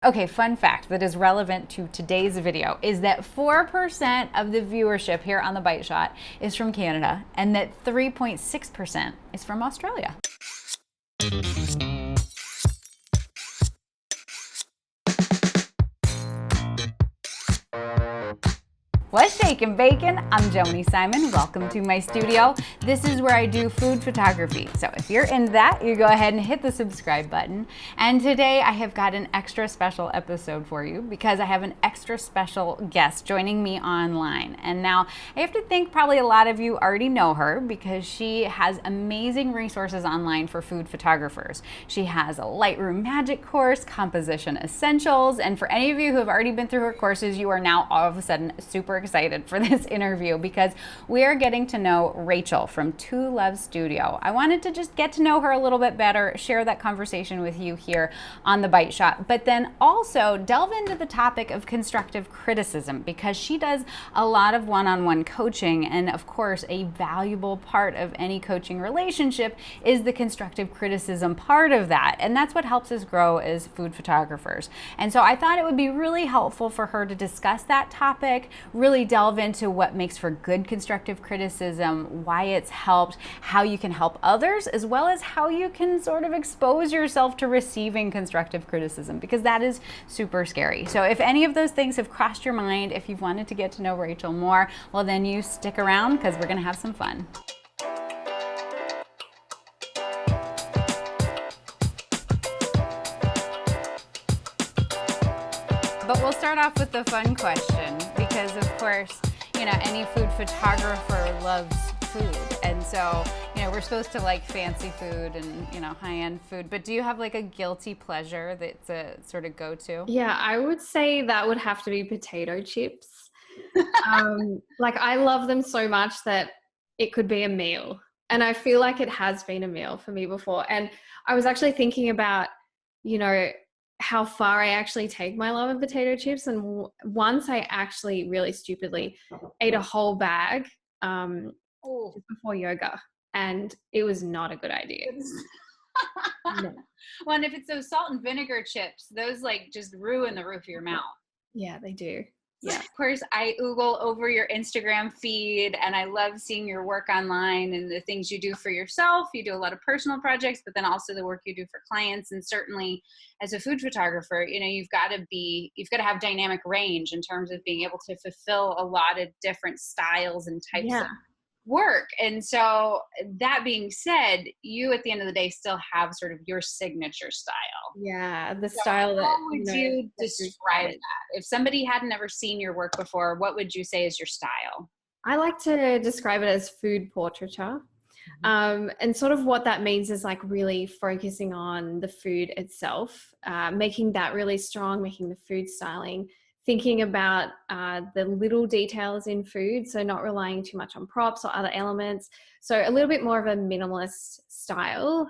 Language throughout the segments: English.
Okay, fun fact that is relevant to today's video is that 4% of the viewership here on the Bite Shot is from Canada and that 3.6% is from Australia. What's shaking bacon? I'm Joni Simon. Welcome to my studio. This is where I do food photography. So if you're into that, you go ahead and hit the subscribe button. And today I have got an extra special episode for you because I have an extra special guest joining me online. And now I have to think probably a lot of you already know her because she has amazing resources online for food photographers. She has a Lightroom Magic course, Composition Essentials, and for any of you who have already been through her courses, you are now all of a sudden super excited for this interview because we are getting to know Rachel from Two Love Studio. I wanted to just get to know her a little bit better, share that conversation with you here on the Bite Shot, but then also delve into the topic of constructive criticism because she does a lot of one-on-one coaching, and of course a valuable part of any coaching relationship is the constructive criticism part of that, and that's what helps us grow as food photographers. And so I thought it would be really helpful for her to discuss that topic, really delve into what makes for good constructive criticism, why it's helped, how you can help others, as well as how you can sort of expose yourself to receiving constructive criticism, because that is super scary. So if any of those things have crossed your mind, if you've wanted to get to know Rachel more, well then you stick around because we're gonna have some fun. But we'll start off with the fun question because, of course, you know, any food photographer loves food. And so, you know, we're supposed to like fancy food and, you know, high-end food. But do you have like a guilty pleasure that's a sort of go-to? Yeah, I would say that would have to be potato chips. Like I love them so much that it could be a meal. And I feel like it has been a meal for me before. And I was actually thinking about, you know, how far I actually take my love of potato chips. And once I actually really stupidly ate a whole bag Oh, just before yoga. And it was not a good idea. No. well, and if it's those salt and vinegar chips, those like just ruin the roof of your mouth. Yeah, they do. Yeah. Of course, I oogle over your Instagram feed and I love seeing your work online and the things you do for yourself. You do a lot of personal projects, but then also the work you do for clients. And certainly as a food photographer, you know, you've got to have dynamic range in terms of being able to fulfill a lot of different styles and types of Yeah. work. And so that being said, you at the end of the day still have sort of your signature style. Yeah. The So style that, how you would know, you that you describe started. that? If somebody had never seen your work before, what would you say is your style? I like to describe it as food portraiture. And sort of what that means is like really focusing on the food itself, making that really strong, making the food styling, thinking about the little details in food. So not relying too much on props or other elements. So a little bit more of a minimalist style.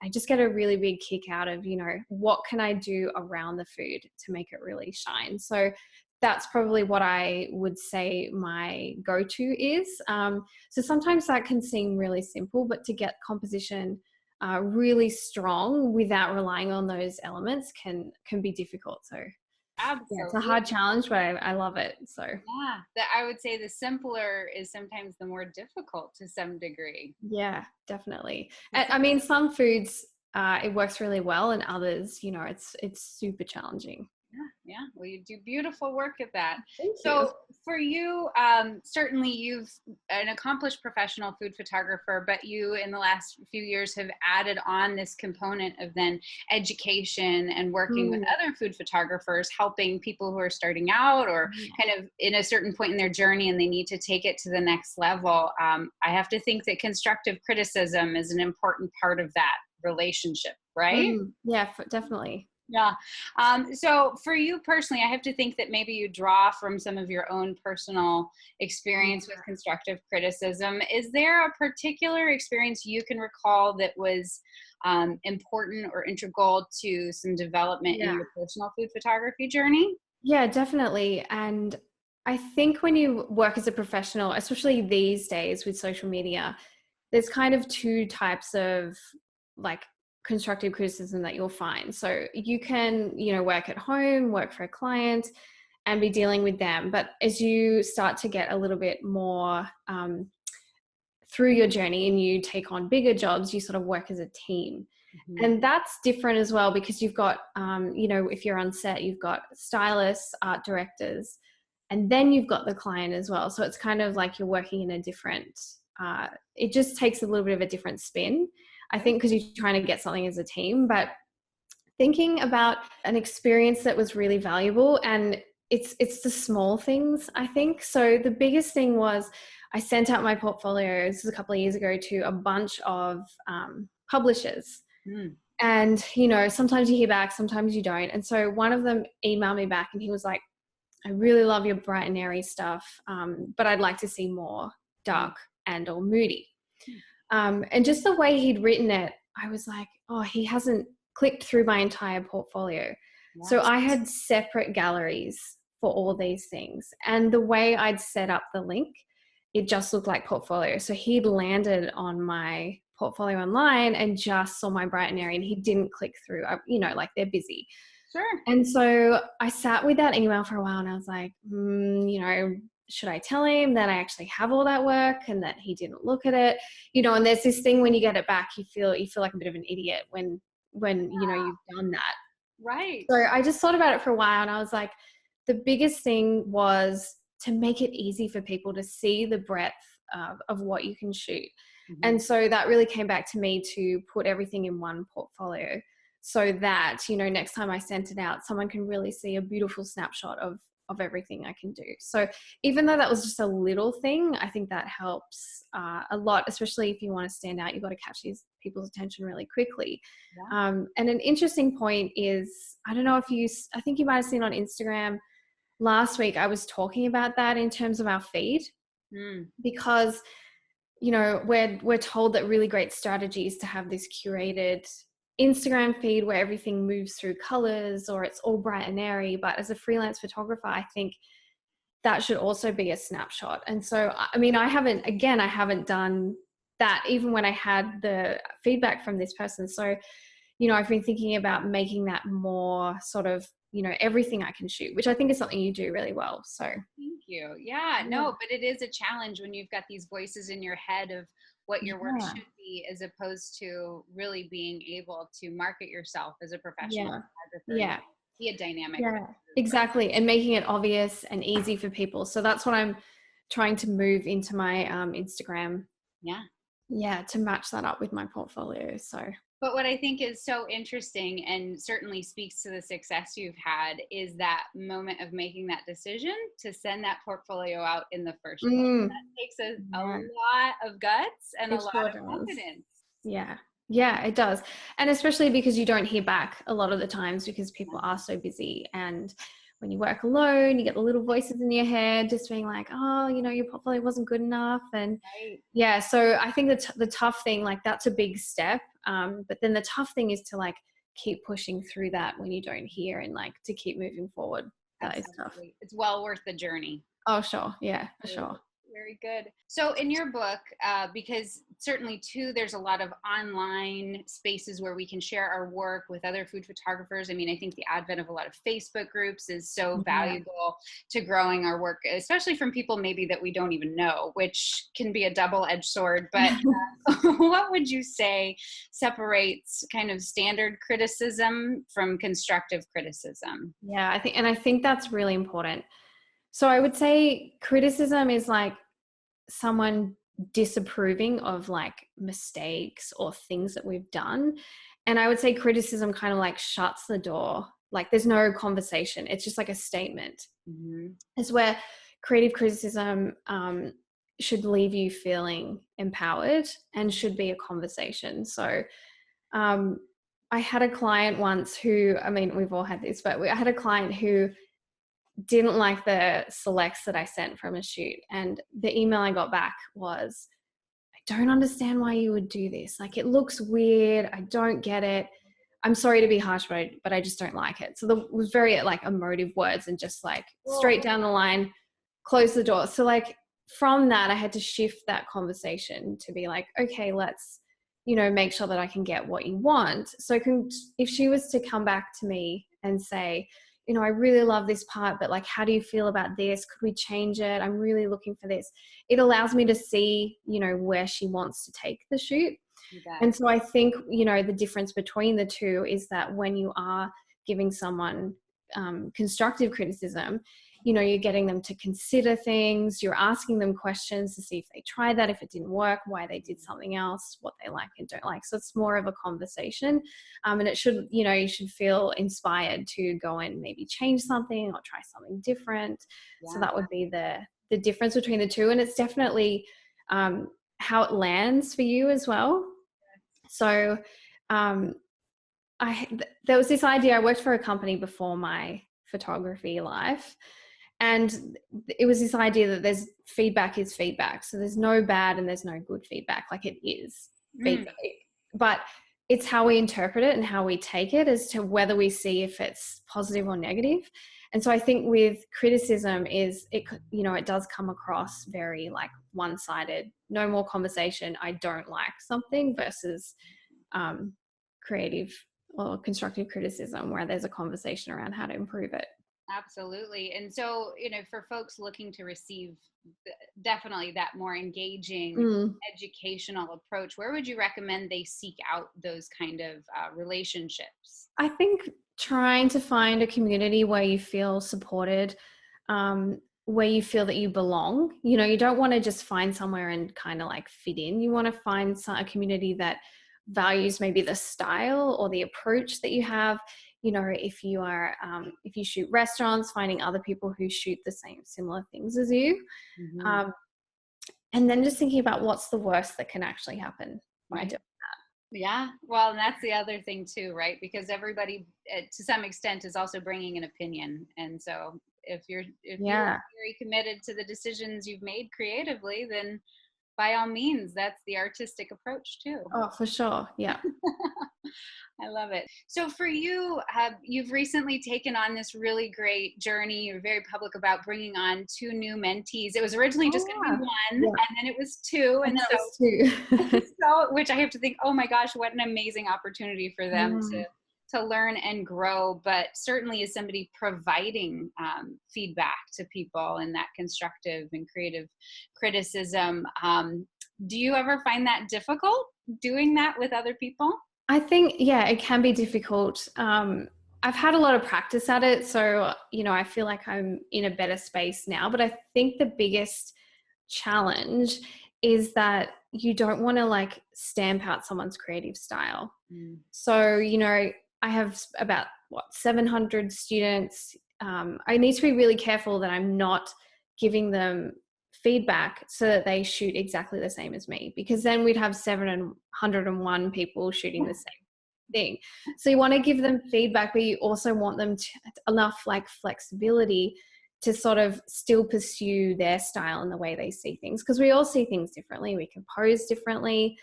I just get a really big kick out of, you know, what can I do around the food to make it really shine? So that's probably what I would say my go-to is. So sometimes that can seem really simple, but to get composition really strong without relying on those elements can be difficult. So yeah, it's a Absolutely. hard challenge, but I love it. So Yeah, that I would say the simpler is sometimes the more difficult to some degree. yeah, definitely. And I mean, some foods it works really well, and others, you know, it's super challenging. Yeah, yeah. Well, you do beautiful work at that. Thank you. So for you, certainly you've an accomplished professional food photographer, but you in the last few years have added on this component of then education and working with Mm, other food photographers, helping people who are starting out or yeah. kind of in a certain point in their journey and they need to take it to the next level. I have to think that constructive criticism is an important part of that relationship, right? Yeah, definitely. Yeah. So for you personally, I have to think that maybe you draw from some of your own personal experience with constructive criticism. Is there a particular experience you can recall that was important or integral to some development in Yeah. your personal food photography journey? Yeah, definitely. And I think when you work as a professional, especially these days with social media, there's kind of two types of like constructive criticism that you'll find. So you can, work at home, work for a client, and be dealing with them. But as you start to get a little bit more through your journey and you take on bigger jobs, you sort of work as a team. Mm-hmm. And that's different as well, because you've got, if you're on set, you've got stylists, art directors, and then you've got the client as well. So it's kind of like you're working in a different, it just takes a little bit of a different spin, I think, because you're trying to get something as a team. But thinking about an experience that was really valuable, and it's the small things, I think. So the biggest thing was I sent out my portfolio, this was a couple of years ago, to a bunch of publishers. Mm. And, sometimes you hear back, sometimes you don't. And so one of them emailed me back and he was like, I really love your bright and airy stuff, but I'd like to see more dark and or moody. And just the way he'd written it, I was like, oh, he hasn't clicked through my entire portfolio. Yes. So I had separate galleries for all these things. And the way I'd set up the link, it just looked like portfolio. So he'd landed on my portfolio online and just saw my bright and airy, and he didn't click through, like they're busy. Sure. And so I sat with that email for a while and I was like, should I tell him that I actually have all that work and that he didn't look at it? And there's this thing when you get it back, you feel like a bit of an idiot when you've done that. Right. So I just thought about it for a while and I was like, the biggest thing was to make it easy for people to see the breadth of what you can shoot. Mm-hmm. And so that really came back to me to put everything in one portfolio, so that, next time I sent it out, someone can really see a beautiful snapshot of everything I can do. So even though that was just a little thing, I think that helps a lot, especially if you want to stand out. You've got to catch these people's attention really quickly. Yeah. And an interesting point is, I don't know if I think you might have seen on Instagram last week, I was talking about that in terms of our feed, because, we're told that really great strategy is to have this curated Instagram feed where everything moves through colors or it's all bright and airy. But as a freelance photographer, I think that should also be a snapshot. And so, I haven't done that even when I had the feedback from this person. So, I've been thinking about making that more sort of, everything I can shoot, which I think is something you do really well. So thank you. Yeah, no, but it is a challenge when you've got these voices in your head of what your work should be, as opposed to really being able to market yourself as a professional photographer. Yeah. Be a dynamic. Yeah, exactly. And making it obvious and easy for people. So that's what I'm trying to move into my Instagram. Yeah. Yeah, to match that up with my portfolio. So. But what I think is so interesting and certainly speaks to the success you've had is that moment of making that decision to send that portfolio out in the first place. That takes a lot of guts and a lot of confidence. Yeah. Yeah, it does. And especially because you don't hear back a lot of the times because people are so busy. And when you work alone, you get the little voices in your head just being like, oh, your portfolio wasn't good enough. And yeah, so I think the tough thing, like that's a big step. But then the tough thing is to like keep pushing through that when you don't hear, and like to keep moving forward. That is tough. It's well worth the journey. Oh, sure. Yeah, for sure. Very good. So in your book, because certainly too, there's a lot of online spaces where we can share our work with other food photographers. I think the advent of a lot of Facebook groups is so valuable to growing our work, especially from people maybe that we don't even know, which can be a double-edged sword. But what would you say separates kind of standard criticism from constructive criticism? Yeah, I think that's really important. So I would say criticism is like someone disapproving of like mistakes or things that we've done. And I would say criticism kind of like shuts the door. Like there's no conversation. It's just like a statement. Mm-hmm. It's where creative criticism should leave you feeling empowered and should be a conversation. So I had a client once who, we've all had this, but I had a client who didn't like the selects that I sent from a shoot. And the email I got back was, I don't understand why you would do this. Like, it looks weird. I don't get it. I'm sorry to be harsh, but I just don't like it. So it was very like emotive words and just like straight down the line, close the door. So like from that, I had to shift that conversation to be like, okay, let's make sure that I can get what you want. So if she was to come back to me and say, I really love this part, but like, how do you feel about this? Could we change it? I'm really looking for this. It allows me to see, where she wants to take the shoot. And so I think, the difference between the two is that when you are giving someone constructive criticism, you're getting them to consider things, you're asking them questions to see if they tried that, if it didn't work, why they did something else, what they like and don't like. So it's more of a conversation. And it should, you should feel inspired to go and maybe change something or try something different. Yeah. So that would be the difference between the two. And it's definitely how it lands for you as well. So there was this idea. I worked for a company before my photography life, and it was this idea that there's feedback is feedback. So there's no bad and there's no good feedback. Like, it is feedback, but it's how we interpret it and how we take it as to whether we see if it's positive or negative. And so I think with criticism it does come across very like one-sided, no more conversation, I don't like something, versus creative or constructive criticism where there's a conversation around how to improve it. Absolutely. And so, for folks looking to receive definitely that more engaging educational approach, where would you recommend they seek out those kind of relationships? I think trying to find a community where you feel supported, where you feel that you belong. You don't want to just find somewhere and kind of like fit in. You want to find a community that values maybe the style or the approach that you have. If you are, if you shoot restaurants, finding other people who shoot the similar things as you. And then just thinking about what's the worst that can actually happen by doing that. Yeah. Well, and that's the other thing too, right? Because everybody to some extent is also bringing an opinion. And so if you're very committed to the decisions you've made creatively, then by all means, that's the artistic approach too. Oh, for sure. Yeah. I love it. So for you, you've recently taken on this really great journey. You're very public about bringing on 2 new mentees. It was originally just going to be 1, and then it was 2. And so, was 2. So, which I have to think, oh my gosh, what an amazing opportunity for them to learn and grow. But certainly as somebody providing feedback to people and that constructive and creative criticism, do you ever find that difficult doing that with other people? I think, it can be difficult. I've had a lot of practice at it. So, I feel like I'm in a better space now, but I think the biggest challenge is that you don't want to like stamp out someone's creative style. So, I have about 700 students. I need to be really careful that I'm not giving them feedback so that they shoot exactly the same as me, because then we'd have 701 people shooting the same thing. So you want to give them feedback, but you also want them to enough like flexibility to sort of still pursue their style and the way they see things, because we all see things differently, we can pose differently.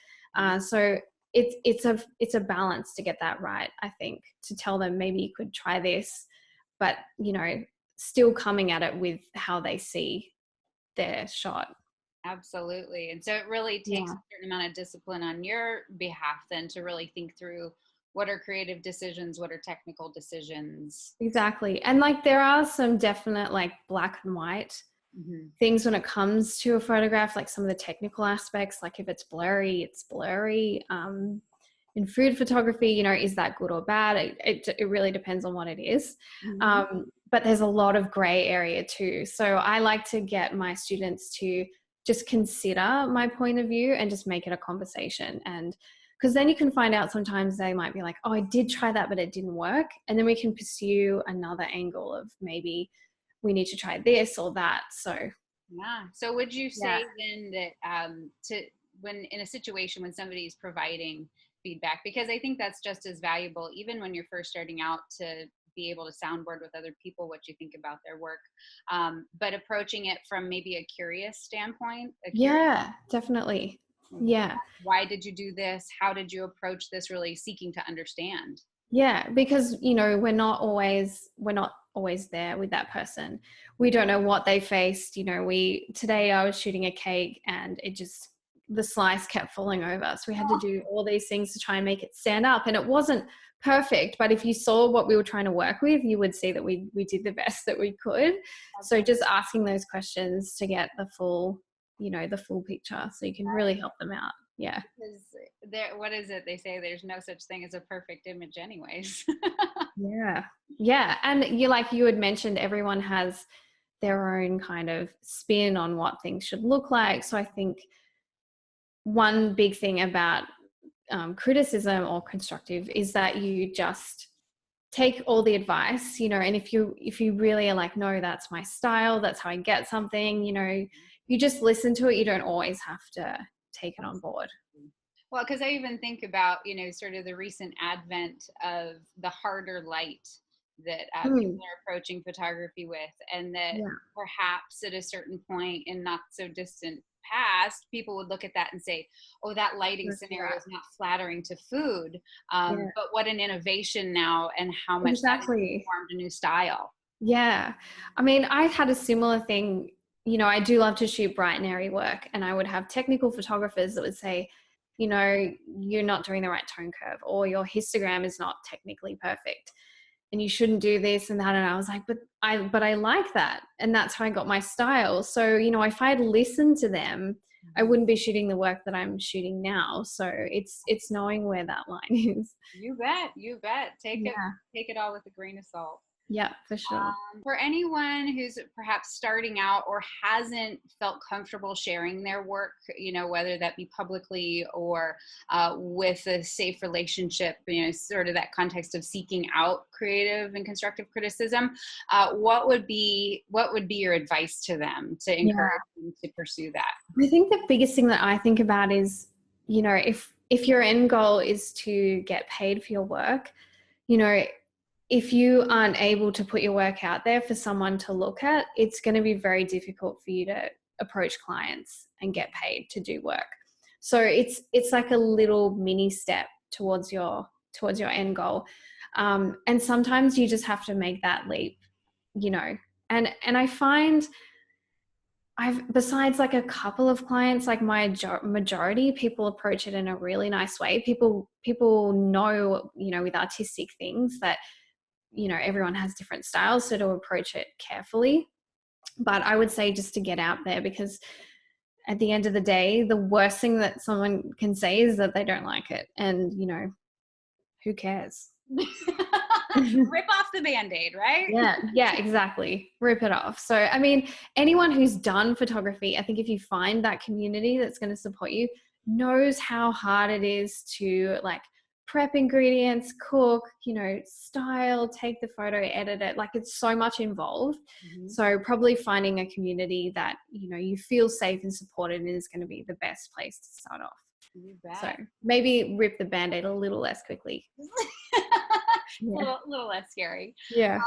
So it's a balance to get that right. I think to tell them maybe you could try this, but still coming at it with how they see their shot. Absolutely. And so it really takes a certain amount of discipline on your behalf then to really think through what are creative decisions, what are technical decisions. Exactly. And like there are some definite like black and white things when it comes to a photograph, like some of the technical aspects, like if it's blurry, it's blurry. In food photography, is that good or bad? It really depends on what it is. But there's a lot of gray area too. So I like to get my students to just consider my point of view and just make it a conversation. And because then you can find out sometimes they might be like, oh, I did try that, but it didn't work. And then we can pursue another angle of maybe we need to try this or that. So So would you say then that when in a situation when somebody is providing feedback, because I think that's just as valuable even when you're first starting out, to be able to soundboard with other people what you think about their work, but approaching it from maybe a curious standpoint. Definitely. Why did you do this? How did you approach this? Really seeking to understand. Because we're not always there with that person. We don't know what they faced. Today I was shooting a cake and it just the slice kept falling over. So we had to do all these things to try and make it stand up. And it wasn't perfect, but if you saw what we were trying to work with, you would see that we did the best that we could. So just asking those questions to get the full, the full picture, so you can really help them out. Yeah. Because what is it? They say there's no such thing as a perfect image anyways. Yeah. Yeah. And you had mentioned, everyone has their own kind of spin on what things should look like. So I think one big thing about criticism or constructive is that you just take all the advice, and if you really are like, no, that's my style, that's how I get something, you just listen to it. You don't always have to take it on board. Well, because I even think about, sort of the recent advent of the harder light that people are approaching photography with, and that perhaps at a certain point in not so distant past, people would look at that and say, oh, that lighting scenario is not flattering to food. But what an innovation now, and how much that has formed a new style. Yeah. I mean, I had a similar thing. I do love to shoot bright and airy work, and I would have technical photographers that would say, you're not doing the right tone curve, or your histogram is not technically perfect, and you shouldn't do this and that. And I was like, but I like that. And that's how I got my style. So, if I had listened to them, I wouldn't be shooting the work that I'm shooting now. So it's knowing where that line is. You bet. Take it all with a grain of salt. Yeah, for sure. For anyone who's perhaps starting out or hasn't felt comfortable sharing their work, whether that be publicly or with a safe relationship, sort of that context of seeking out creative and constructive criticism, what would be your advice to them to encourage them to pursue that? I think the biggest thing that I think about is, if your end goal is to get paid for your work, if you aren't able to put your work out there for someone to look at, it's going to be very difficult for you to approach clients and get paid to do work. So it's like a little mini step towards your end goal. And sometimes you just have to make that leap, and I find besides like a couple of clients, like my majority, people approach it in a really nice way. People know, with artistic things that, everyone has different styles, so to approach it carefully. But I would say just to get out there, because at the end of the day, the worst thing that someone can say is that they don't like it. And, who cares? Rip off the Band-Aid, right? Yeah, exactly. Rip it off. So, I mean, anyone who's done photography, I think if you find that community that's going to support you, knows how hard it is to prep ingredients, cook, style, take the photo, edit it. It's so much involved. So probably finding a community that, you feel safe and supported is going to be the best place to start off. You bet. So maybe rip the Band-Aid a little less quickly. A little less scary. Yeah.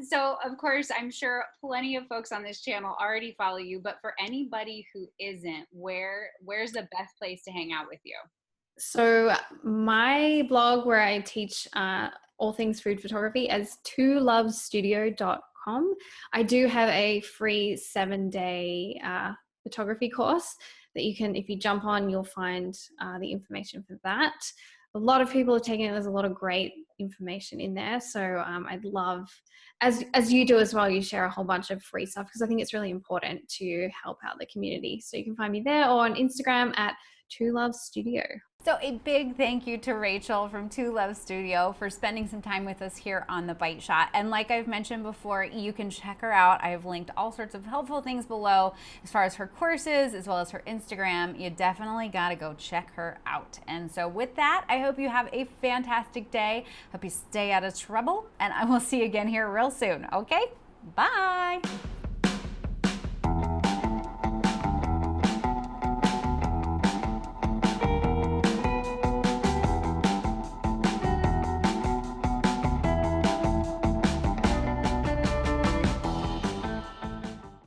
So of course, I'm sure plenty of folks on this channel already follow you, but for anybody who isn't, where's the best place to hang out with you? So my blog, where I teach all things food photography, is twolovesstudio.com. I do have a free 7-day photography course that you can, if you jump on, you'll find the information for that. A lot of people are taking it. There's a lot of great information in there. So I'd love, as you do as well, you share a whole bunch of free stuff, because I think it's really important to help out the community. So you can find me there, or on Instagram at twolovesstudio. So a big thank you to Rachel from Two Love Studio for spending some time with us here on The Bite Shot. And like I've mentioned before, you can check her out. I have linked all sorts of helpful things below as far as her courses, as well as her Instagram. You definitely got to go check her out. And so with that, I hope you have a fantastic day. Hope you stay out of trouble, and I will see you again here real soon. Okay? Bye.